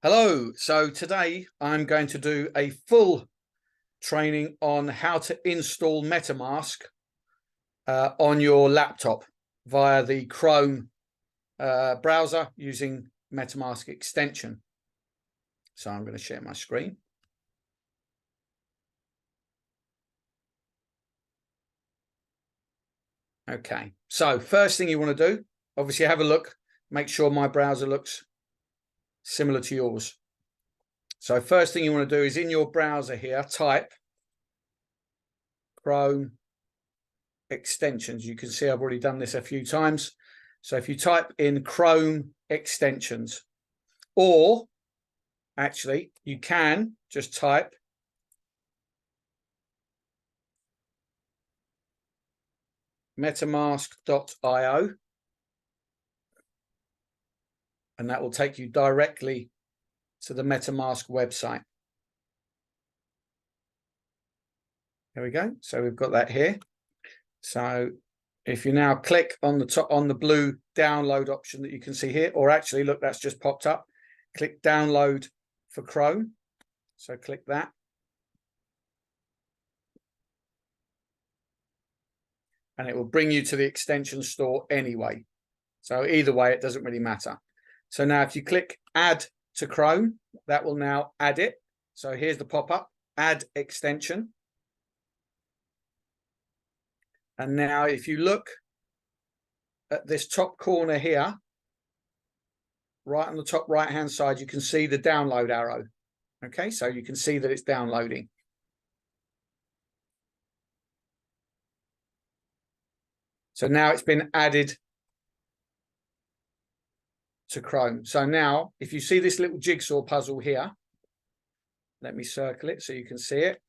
Hello, so today I'm going to do a full training on how to install MetaMask on your laptop via the Chrome browser using MetaMask extension. So I'm going to share my screen. Okay, so first thing you want to do, obviously have a look, make sure my browser looks similar to yours. So first thing you want to do is in your browser here, type Chrome extensions. You can see I've already done this a few times. So if you type in Chrome extensions, or actually you can just type metamask.io and that will take you directly to the MetaMask website. There we go. So we've got that here. So if you now click on the top, on the blue download option that you can see here, or actually look, that's just popped up, click download for Chrome. So click that. And it will bring you to the extension store anyway. So either way, it doesn't really matter. So now if you click add to Chrome, that will now add it. So here's the pop-up, add extension. And now if you look at this top corner here, right on the top right-hand side, you can see the download arrow. Okay, so you can see that it's downloading. So now it's been added to Chrome. So now if you see this little jigsaw puzzle here, let me circle it so you can see it.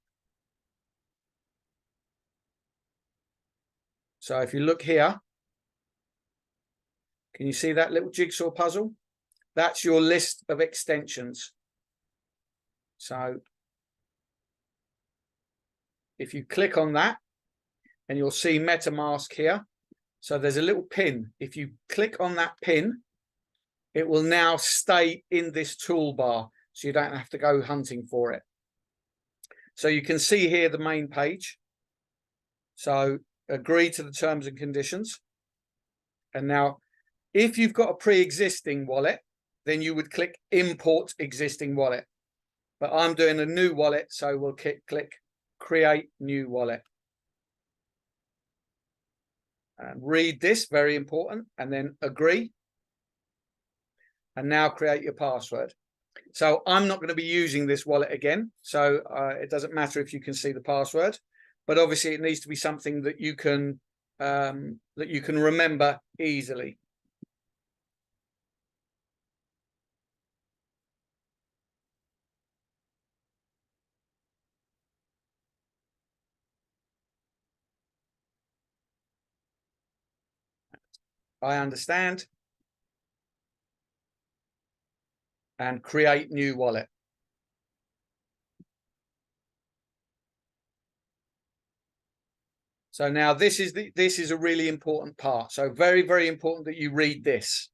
So if you look here, can you see that little jigsaw puzzle? That's your list of extensions. So if you click on that, and you'll see MetaMask here. So there's a little pin. If you click on that pin, it will now stay in this toolbar, so you don't have to go hunting for it. So you can see here the main page. So agree to the terms and conditions. And now, if you've got a pre-existing wallet, then you would click import existing wallet. But I'm doing a new wallet, so we'll click create new wallet. And read this, very important, and then agree. And now create your password. So I'm not going to be using this wallet again, so it doesn't matter if you can see the password, but obviously it needs to be something that you can remember easily. I understand. And create new wallet. So now this is a really important part. So very, very important that you read this.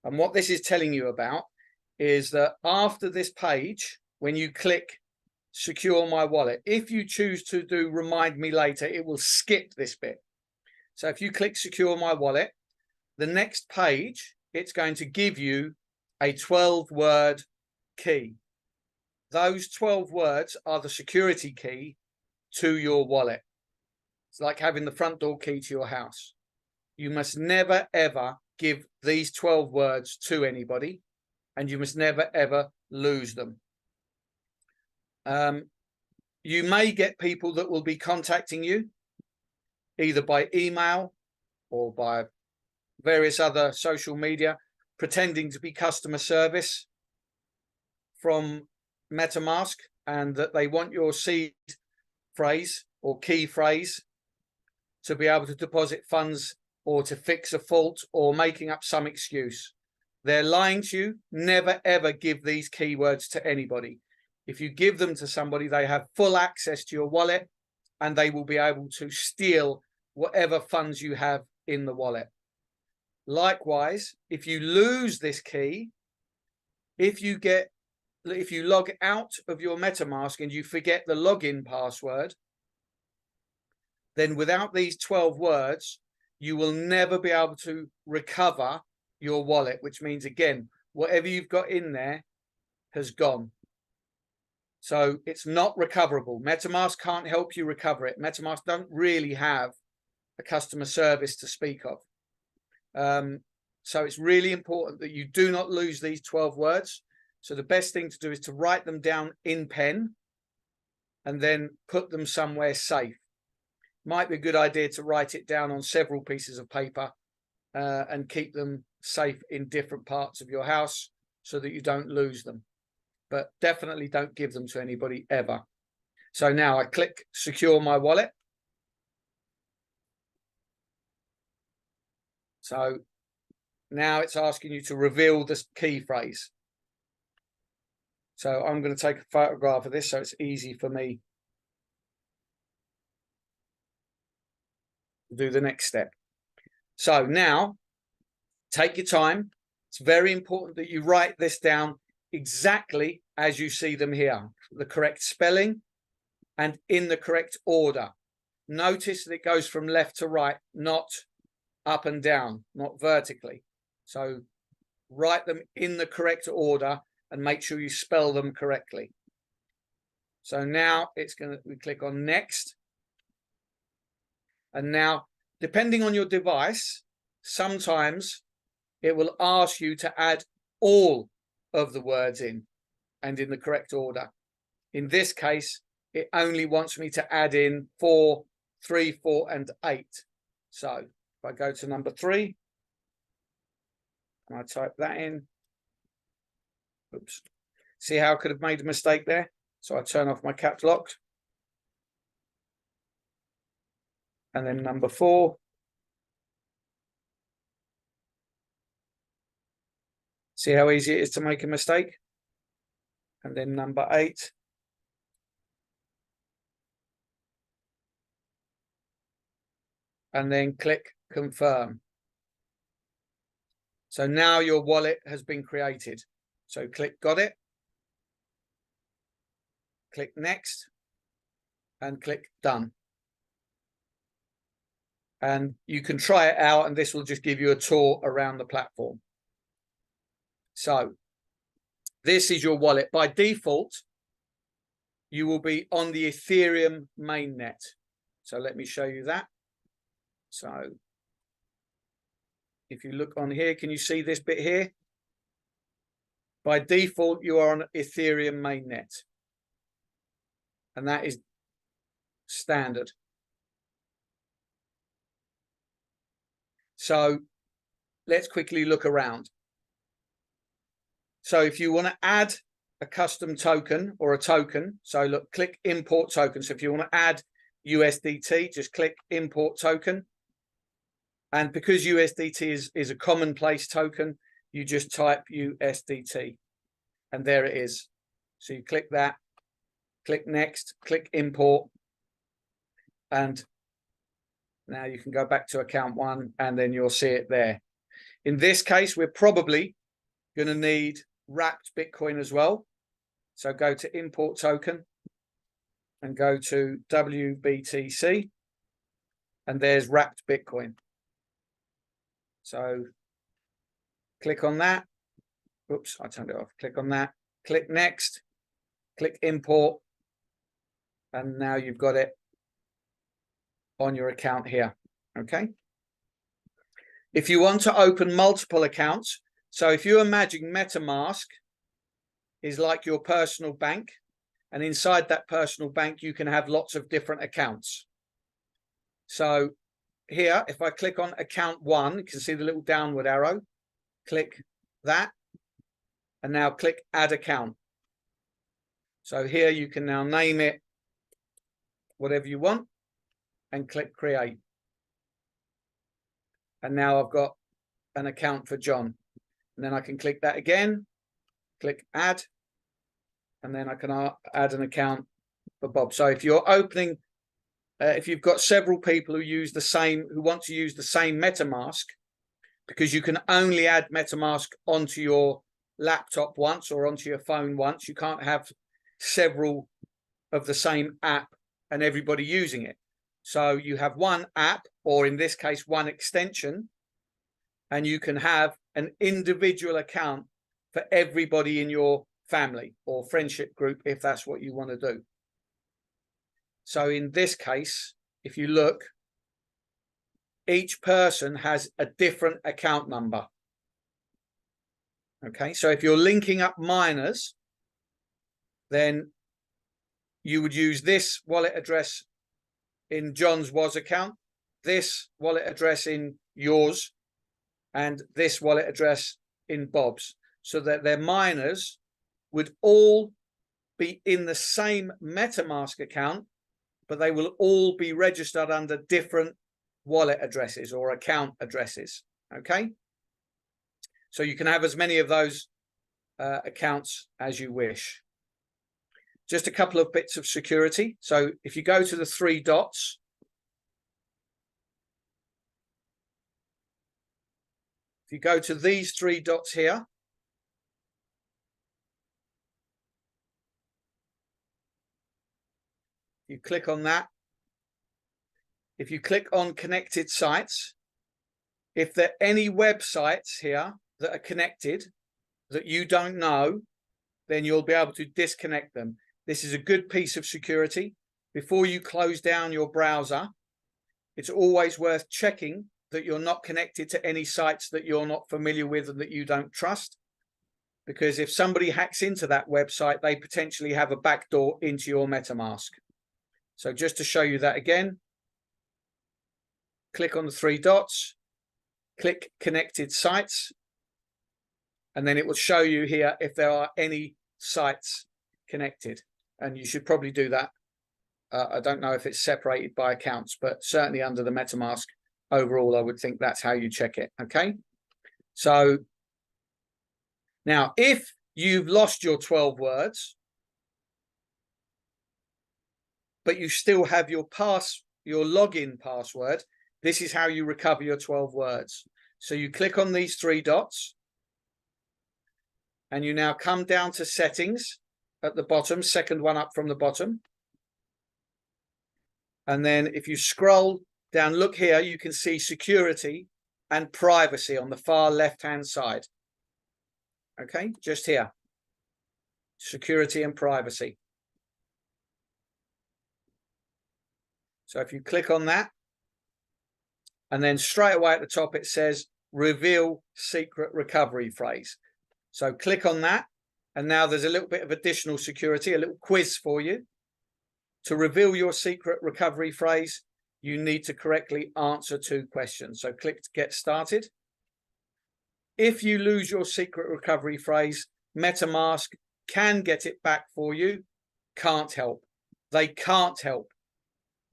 And what this is telling you about is that after this page, when you click secure my wallet, if you choose to do remind me later, it will skip this bit. So if you click secure my wallet, the next page, it's going to give you a 12-word key. Those 12 words are the security key to your wallet. It's like having the front door key to your house. You must never, ever give these 12 words to anybody, and you must never, ever lose them. You may get people that will be contacting you either by email or by various other social media, pretending to be customer service from MetaMask, and that they want your seed phrase or key phrase to be able to deposit funds or to fix a fault or making up some excuse. They're lying to you. Never, ever give these keywords to anybody. If you give them to somebody, they have full access to your wallet and they will be able to steal whatever funds you have in the wallet. Likewise, if you lose this key, if you log out of your MetaMask and you forget the login password, then without these 12 words, you will never be able to recover your wallet, which means, again, whatever you've got in there has gone. So it's not recoverable. MetaMask can't help you recover it. MetaMask don't really have a customer service to speak of. So it's really important that you do not lose these 12 words. So the best thing to do is to write them down in pen and then put them somewhere safe. Might be a good idea to write it down on several pieces of paper and keep them safe in different parts of your house so that you don't lose them. But definitely don't give them to anybody ever. So now I click secure my wallet. So now it's asking you to reveal this key phrase. So I'm going to take a photograph of this so it's easy for me to do the next step. So now take your time. It's very important that you write this down exactly as you see them here, the correct spelling and in the correct order. Notice that it goes from left to right, not up and down, not vertically. So write them in the correct order and make sure you spell them correctly. So now we click on next. And now, depending on your device, sometimes it will ask you to add all of the words in and in the correct order. In this case, it only wants me to add in 4, 3, 4, and 8. So if I go to number 3, and I type that in, oops, see how I could have made a mistake there? So I turn off my caps lock. And then number 4. See how easy it is to make a mistake? And then number 8. And then click confirm. So now your wallet has been created. So click got it. Click next and click done. And you can try it out and this will just give you a tour around the platform. So this is your wallet. By default, you will be on the Ethereum mainnet. So let me show you that. So if you look on here, can you see this bit here? By default, you are on Ethereum mainnet. And that is standard. So let's quickly look around. So if you want to add a custom token or a token, so look, click import token. So if you want to add USDT, just click import token. And because USDT is a commonplace token, you just type USDT and there it is. So you click that, click next, click import, and now you can go back to account 1 and then you'll see it there. In this case, we're probably going to need wrapped Bitcoin as well. So go to import token and go to WBTC and there's wrapped Bitcoin. So click on that. Oops, I turned it off. Click on that. Click next. Click import. And now you've got it on your account here. Okay. If you want to open multiple accounts, so if you imagine MetaMask is like your personal bank, and inside that personal bank, you can have lots of different accounts. So here, if I click on account 1, you can see the little downward arrow, click that, and now click add account. So here you can now name it whatever you want and click create. And now I've got an account for John. And then I can click that again, click add, and then I can add an account for Bob. So if you're opening, if you've got several people who want to use the same MetaMask, because you can only add MetaMask onto your laptop once or onto your phone once. You can't have several of the same app and everybody using it. So you have one app, or in this case, one extension, and you can have an individual account for everybody in your family or friendship group if that's what you want to do. So in this case, if you look, each person has a different account number. Okay, so if you're linking up minors, then you would use this wallet address in John's WOS account, this wallet address in yours, and this wallet address in Bob's, so that their minors would all be in the same MetaMask account, but they will all be registered under different wallet addresses or account addresses. Okay, so you can have as many of those accounts as you wish. Just a couple of bits of security. So if you go to the three dots, if you go to these three dots here, you click on that. If you click on connected sites, if there are any websites here that are connected that you don't know, then you'll be able to disconnect them. This is a good piece of security. Before you close down your browser, it's always worth checking that you're not connected to any sites that you're not familiar with and that you don't trust. Because if somebody hacks into that website, they potentially have a backdoor into your MetaMask. So just to show you that again, click on the three dots, click connected sites, and then it will show you here if there are any sites connected. And you should probably do that. I don't know if it's separated by accounts, but certainly under the MetaMask overall, I would think that's how you check it. Okay. So now if you've lost your 12 words, but you still have your login password, this is how you recover your 12 words. So you click on these three dots and you now come down to settings at the bottom, second one up from the bottom. And then if you scroll down, look here, you can see security and privacy on the far left-hand side. Okay, just here, security and privacy. So if you click on that, and then straight away at the top, it says reveal secret recovery phrase. So click on that. And now there's a little bit of additional security, a little quiz for you. To reveal your secret recovery phrase, you need to correctly answer 2 questions. So click to get started. If you lose your secret recovery phrase, MetaMask can get it back for you. Can't help. They can't help.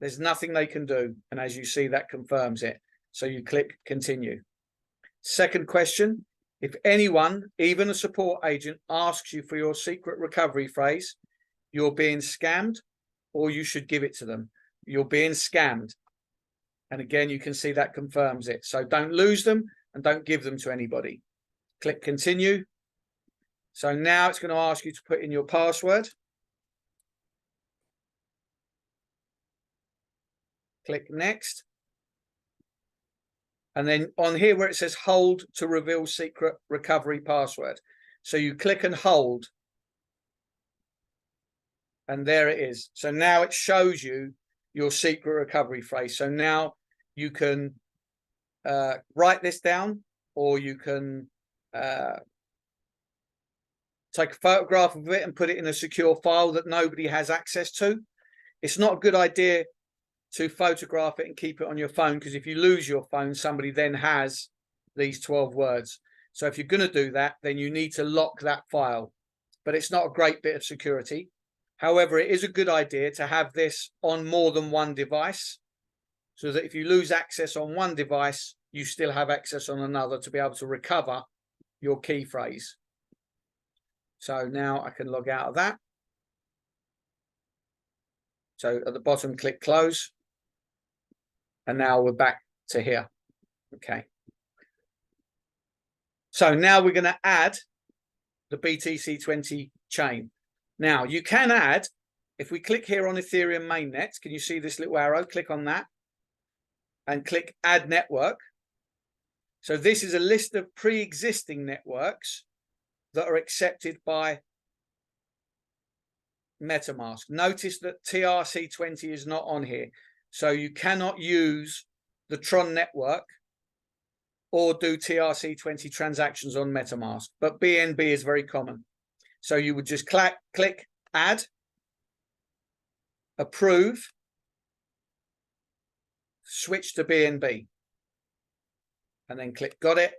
There's nothing they can do. And as you see, that confirms it. So you click continue. Second question. If anyone, even a support agent, asks you for your secret recovery phrase, you're being scammed, or you should give it to them. You're being scammed. And again, you can see that confirms it. So don't lose them and don't give them to anybody. Click continue. So now it's going to ask you to put in your password. Click next. And then on here where it says hold to reveal secret recovery password. So you click and hold. And there it is. So now it shows you your secret recovery phrase. So now you can write this down, or you can take a photograph of it and put it in a secure file that nobody has access to. It's not a good idea to photograph it and keep it on your phone, because if you lose your phone, somebody then has these 12 words. So if you're going to do that, then you need to lock that file. But it's not a great bit of security. However, it is a good idea to have this on more than one device, so that if you lose access on one device, you still have access on another to be able to recover your key phrase. So now I can log out of that. So at the bottom, click close. And now we're back to here. Okay. So now we're going to add the BTC20 chain. Now you can add, if we click here on Ethereum mainnet, can you see this little arrow? Click on that and click add network. So this is a list of pre-existing networks that are accepted by MetaMask. Notice that TRC20 is not on here. So you cannot use the Tron network or do TRC20 transactions on MetaMask, but BNB is very common. So you would just click add, approve, switch to BNB, and then click got it.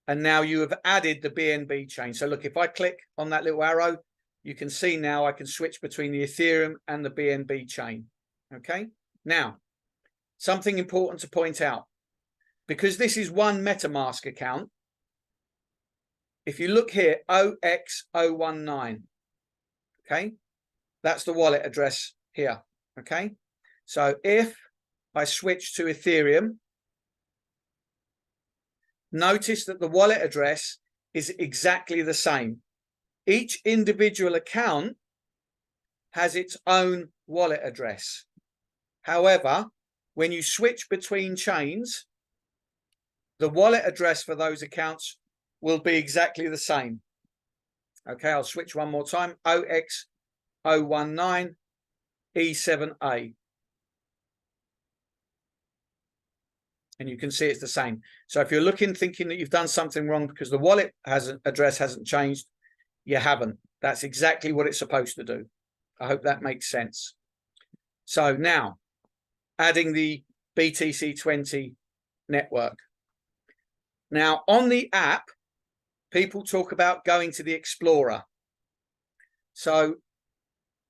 And now you have added the BNB chain. So look, if I click on that little arrow, you can see now I can switch between the Ethereum and the BNB chain. Okay. Now, something important to point out, because this is one MetaMask account. If you look here, q8XXJ9, okay, that's the wallet address here. Okay. So if I switch to Ethereum, notice that the wallet address is exactly the same. Each individual account has its own wallet address. However, when you switch between chains, the wallet address for those accounts will be exactly the same. Okay, I'll switch one more time. q8XXJ9 E7A. And you can see it's the same. So if you're looking, thinking that you've done something wrong because the wallet address hasn't changed, you haven't. That's exactly what it's supposed to do. I hope that makes sense. So now, adding the BTC20 network. Now, on the app, people talk about going to the Explorer. So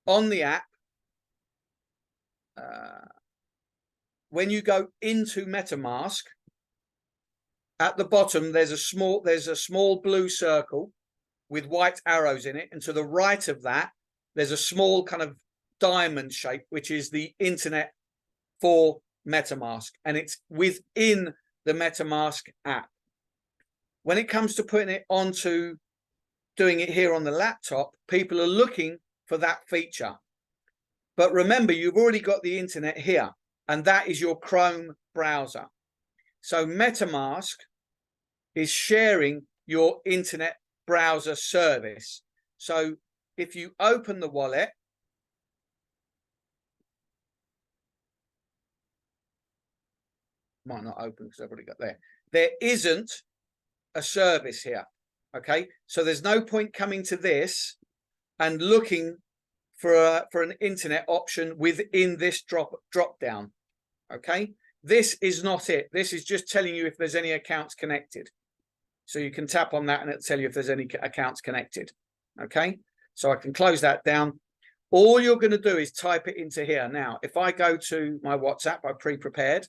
on the app, when you go into MetaMask, at the bottom there's a small blue circle with white arrows in it, and to the right of that there's a small kind of diamond shape, which is the internet for MetaMask, and it's within the MetaMask app. When it comes to putting it onto doing it here on the laptop, people are looking for that feature. But remember, you've already got the internet here, and that is your Chrome browser. So MetaMask is sharing your internet browser service. So if you open the wallet, might not open because I've already got there isn't a service here. Okay, so there's no point coming to this and looking for an internet option within this drop down. Okay, this is not it. This is just telling you if there's any accounts connected. So you can tap on that and it'll tell you if there's any accounts connected. Okay, so I can close that down. All you're going to do is type it into here. Now, if I go to my WhatsApp, I pre-prepared.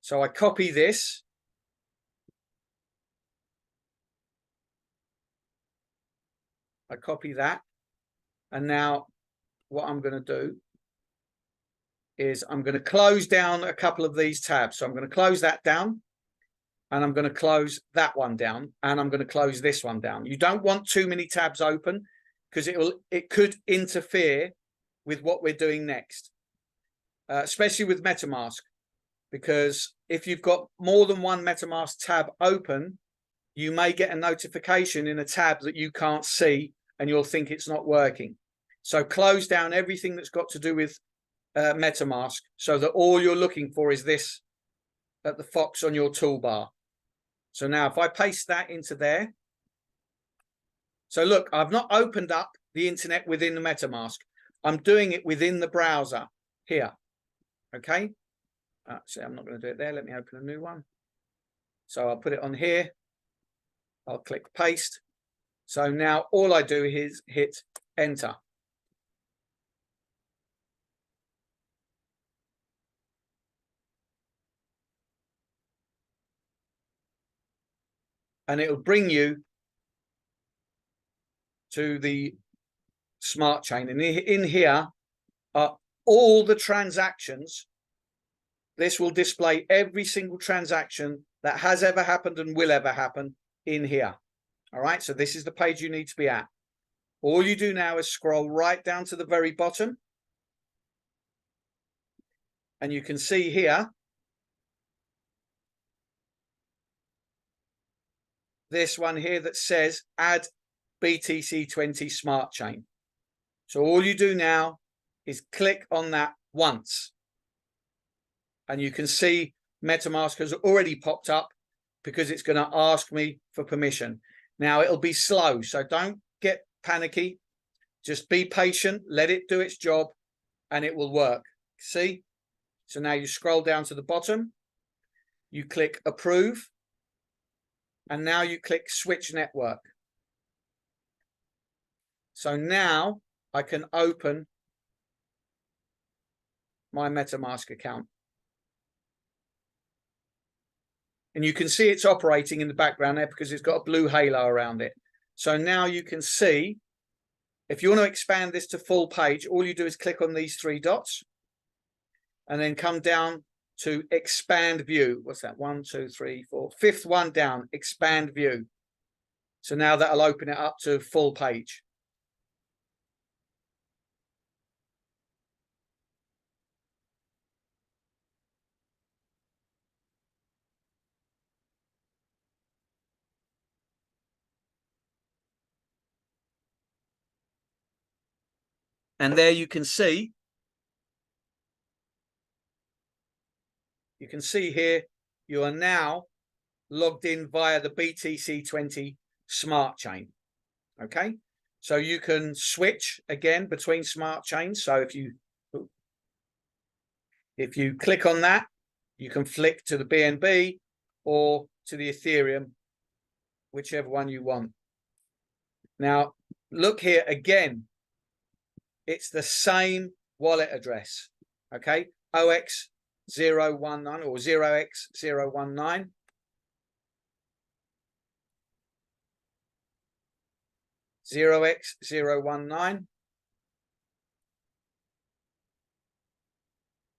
So I copy this. I copy that. And now what I'm going to do is I'm going to close down a couple of these tabs. So I'm going to close that down, and I'm going to close that one down, and I'm going to close this one down. You don't want too many tabs open because it could interfere with what we're doing next, especially with MetaMask, because if you've got more than one MetaMask tab open, you may get a notification in a tab that you can't see, and you'll think it's not working. So close down everything that's got to do with MetaMask, so that all you're looking for is this at the Fox on your toolbar. So now if I paste that into there, so look, I've not opened up the internet within the MetaMask. I'm doing it within the browser here. Okay. Actually, I'm not going to do it there. Let me open a new one. So I'll put it on here. I'll click paste. So now all I do is hit enter. And it'll bring you to the smart chain. And in here are all the transactions. This will display every single transaction that has ever happened and will ever happen in here. All right, so this is the page you need to be at. All you do now is scroll right down to the very bottom. And you can see here, this one here that says add BTC20 Smart Chain. So all you do now is click on that once. And you can see MetaMask has already popped up because it's going to ask me for permission. Now it'll be slow, so don't get panicky. Just be patient, let it do its job, and it will work. See? So now you scroll down to the bottom, you click approve, and now you click switch network. So now I can open my MetaMask account. And you can see it's operating in the background there because it's got a blue halo around it. So now you can see, if you want to expand this to full page, all you do is click on these three dots and then come down to expand view. What's that? 1, 2, 3, 4. Fifth one down, expand view. So now that'll open it up to full page. And there you can see here, you are now logged in via the BTC20 Smart Chain. Okay, so you can switch again between smart chains. So if you click on that, you can flick to the BNB or to the Ethereum, whichever one you want. Now look here again, it's the same wallet address. Okay, OX019 or 0x019. (0x019)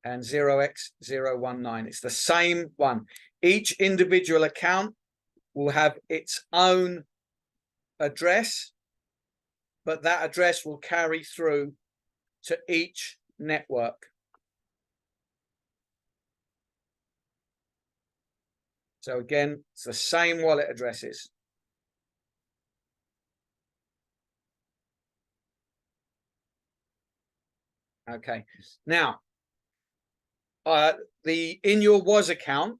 and 0x019. It's the same one. Each individual account will have its own address, but that address will carry through to each network. So again, it's the same wallet addresses. Okay, now in your WAS account,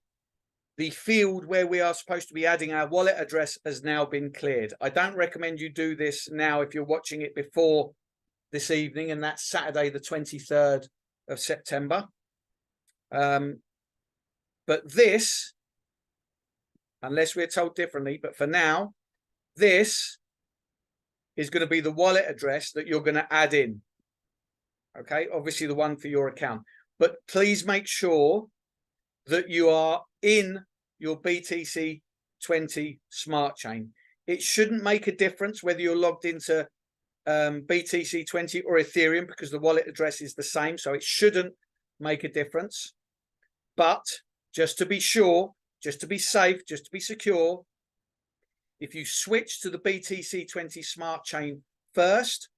the field where we are supposed to be adding our wallet address has now been cleared. I don't recommend you do this now if you're watching it before this evening, and that's Saturday the 23rd of September. But this, unless we're told differently, but for now, this is going to be the wallet address that you're going to add in. Okay, obviously the one for your account, but please make sure that you are in your BTC20 Smart Chain. It shouldn't make a difference whether you're logged into BTC20 or Ethereum, because the wallet address is the same, so it shouldn't make a difference. But just to be sure, just to be safe, just to be secure, if you switch to the BTC20 Smart Chain first,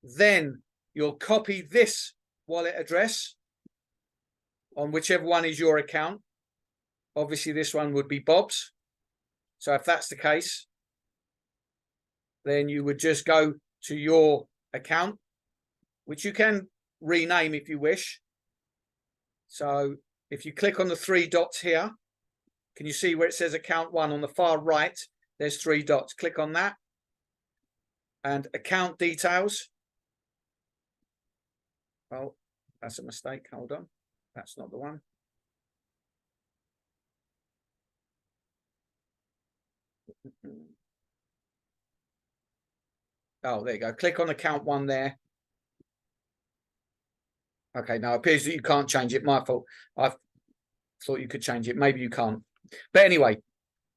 then you'll copy this wallet address on whichever one is your account. Obviously this one would be Bob's, so if that's the case, then you would just go to your account, which you can rename if you wish. So if you click on the three dots here, can you see where it says account 1 on the far right? There's three dots. Click on that and account details. Oh, that's a mistake. Hold on. That's not the one. Oh, there you go. Click on account 1 there. Okay, now it appears that you can't change it. My fault. I thought you could change it. Maybe you can't. But anyway,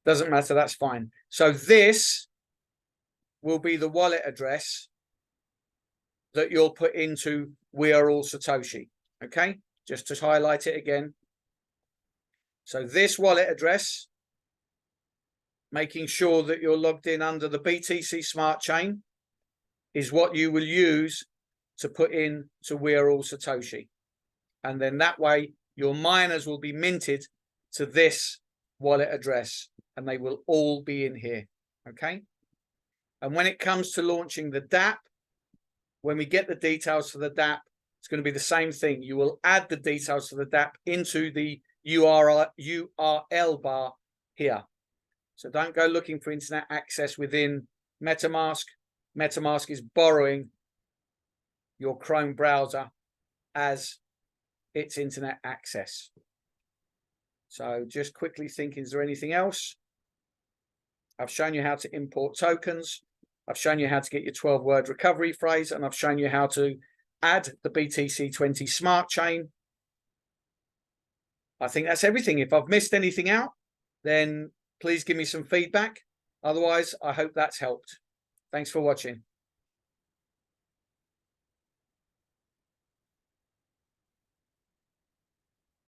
doesn't matter. That's fine. So this will be the wallet address that you'll put into We Are All Satoshi. Okay, just to highlight it again. So this wallet address making sure that you're logged in under the BTC Smart Chain is what you will use to put in to We Are All Satoshi. And then that way your miners will be minted to this wallet address and they will all be in here. Okay. And when it comes to launching the DApp, when we get the details for the DApp, it's going to be the same thing. You will add the details for the DApp into the URL bar here. So don't go looking for internet access within MetaMask. MetaMask is borrowing your Chrome browser as its internet access. So just quickly thinking, is there anything else? I've shown you how to import tokens. I've shown you how to get your 12-word recovery phrase, and I've shown you how to add the BTC20 smart chain. I think that's everything. If I've missed anything out, then please give me some feedback. Otherwise, I hope that's helped. Thanks for watching.